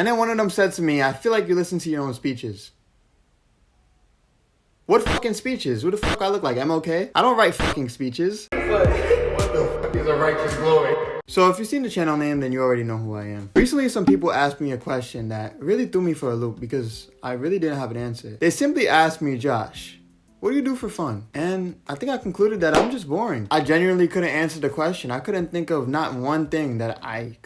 And then one of them said to me, I feel like you listen to your own speeches. What fucking speeches? Who the fuck I look like? I'm okay? I don't write fucking speeches. What the fuck is a righteous glory? So if you've seen the channel name, then you already know who I am. Recently, some people asked me a question that really threw me for a loop because I really didn't have an answer. They simply asked me, Josh, what do you do for fun? And I think I concluded that I'm just boring. I genuinely couldn't answer the question. I couldn't think of not one thing that I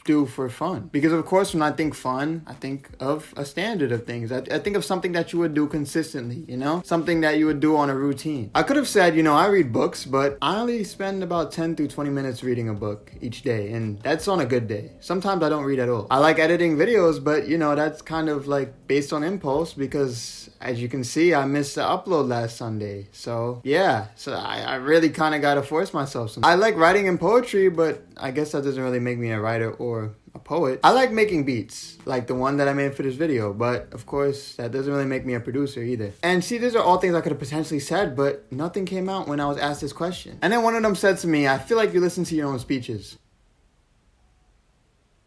do for fun. Because of course, when I think fun, I think of a standard of things. I think of something that you would do consistently, you know? Something that you would do on a routine. I could have said, you know, I read books, but I only spend about 10 through 20 minutes reading a book each day. And that's on a good day. Sometimes I don't read at all. I like editing videos, but you know, that's kind of like based on impulse because as you can see, I missed the upload last Sunday. So yeah, so I really kind of got to force myself. I like writing and poetry, but I guess that doesn't really make me a writer or a poet. I like making beats, like the one that I made for this video, but of course, that doesn't really make me a producer either. And see, these are all things I could have potentially said, but nothing came out when I was asked this question. And then one of them said to me, I feel like you listen to your own speeches.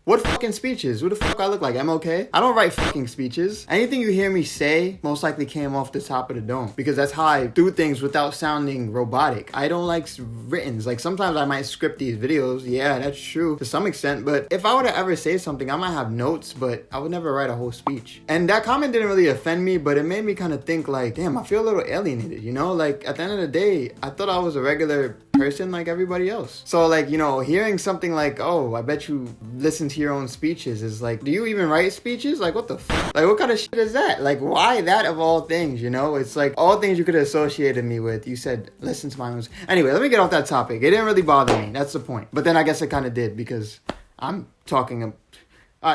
What fucking speeches? Who the fuck I look like? I'm okay? I don't write fucking speeches. Anything you hear me say most likely came off the top of the dome because that's how I do things without sounding robotic. I don't like writtens. Like sometimes I might script these videos. Yeah, that's true to some extent. But if I were to ever say something, I might have notes, but I would never write a whole speech. And that comment didn't really offend me, but it made me kind of think like, damn, I feel a little alienated, you know? Like at the end of the day, I thought I was a regular person like everybody else. So like, you know, hearing something like, oh, I bet you listen to your own speeches is like, do you even write speeches? Like what the fuck? Like what kind of shit is that? Like why that of all things, you know? It's like all things you could have associated me with. You said, listen to my own. Anyway, let me get off that topic. It didn't really bother me. That's the point. But then I guess it kind of did because I'm talking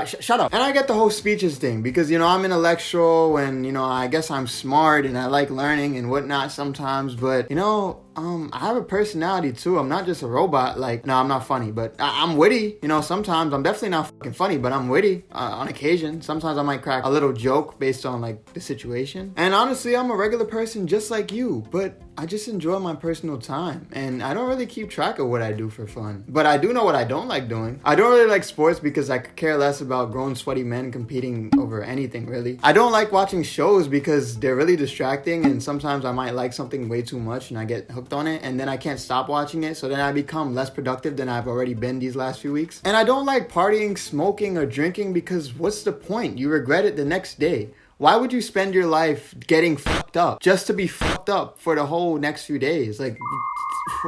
shut up. And I get the whole speeches thing because, you know, I'm intellectual and, you know, I guess I'm smart and I like learning and whatnot sometimes. But, you know, I have a personality too. I'm not just a robot. Like, no, I'm not funny, but I'm witty. You know, sometimes I'm definitely not fucking funny, but I'm witty on occasion. Sometimes I might crack a little joke based on like the situation. And honestly, I'm a regular person just like you, but I just enjoy my personal time and I don't really keep track of what I do for fun. But I do know what I don't like doing. I don't really like sports because I could care less about grown sweaty men competing over anything really. I don't like watching shows because they're really distracting and sometimes I might like something way too much and I get hooked on it and then I can't stop watching it, so then I become less productive than I've already been these last few weeks. And I don't like partying, smoking, or drinking because what's the point? You regret it the next day. Why would you spend your life getting fucked up just to be fucked up for the whole next few days? Like,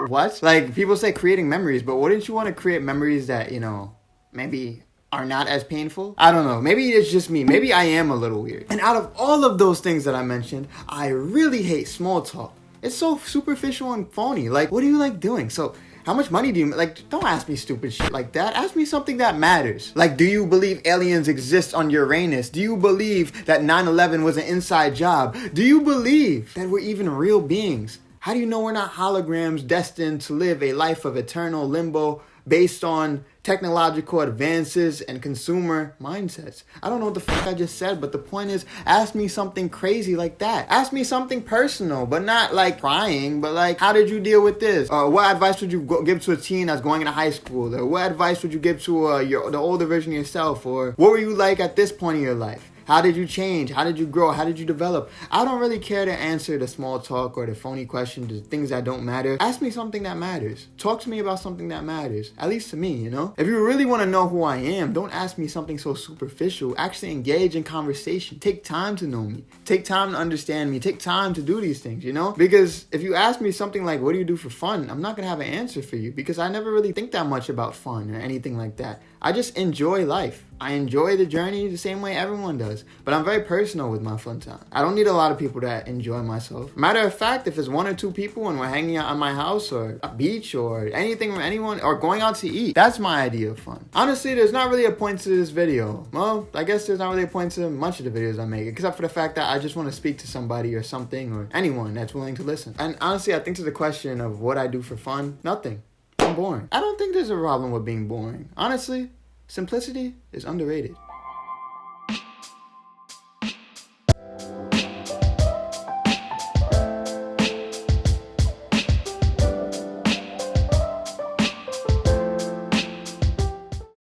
what? Like, people say creating memories, but wouldn't you want to create memories that, you know, maybe are not as painful? I don't know. Maybe it's just me. Maybe I am a little weird. And out of all of those things that I mentioned, I really hate small talk. It's so superficial and phony. Like, what do you like doing? So, how much money do you like? Don't ask me stupid shit like that. Ask me something that matters. Like, do you believe aliens exist on Uranus? Do you believe that 9/11 was an inside job? Do you believe that we're even real beings? How do you know we're not holograms destined to live a life of eternal limbo based on technological advances and consumer mindsets? I don't know what the fuck I just said, but the point is, ask me something crazy like that. Ask me something personal, but not like crying, but like, how did you deal with this? Or what advice would you give to a teen that's going into high school? Or what advice would you give to the older version of yourself? Or what were you like at this point in your life? How did you change? How did you grow? How did you develop? I don't really care to answer the small talk or the phony questions, the things that don't matter. Ask me something that matters. Talk to me about something that matters. At least to me, you know? If you really want to know who I am, don't ask me something so superficial. Actually engage in conversation. Take time to know me. Take time to understand me. Take time to do these things, you know? Because if you ask me something like, what do you do for fun? I'm not going to have an answer for you because I never really think that much about fun or anything like that. I just enjoy life. I enjoy the journey the same way everyone does. But I'm very personal with my fun time. I don't need a lot of people to enjoy myself. Matter of fact, if it's 1 or 2 people and we're hanging out at my house or a beach or anything with anyone or going out to eat, that's my idea of fun. Honestly, there's not really a point to this video. Well, I guess there's not really a point to much of the videos I make, except for the fact that I just want to speak to somebody or something or anyone that's willing to listen. And honestly, I think to the question of what I do for fun, nothing. I'm boring. I don't think there's a problem with being boring. Honestly, simplicity is underrated.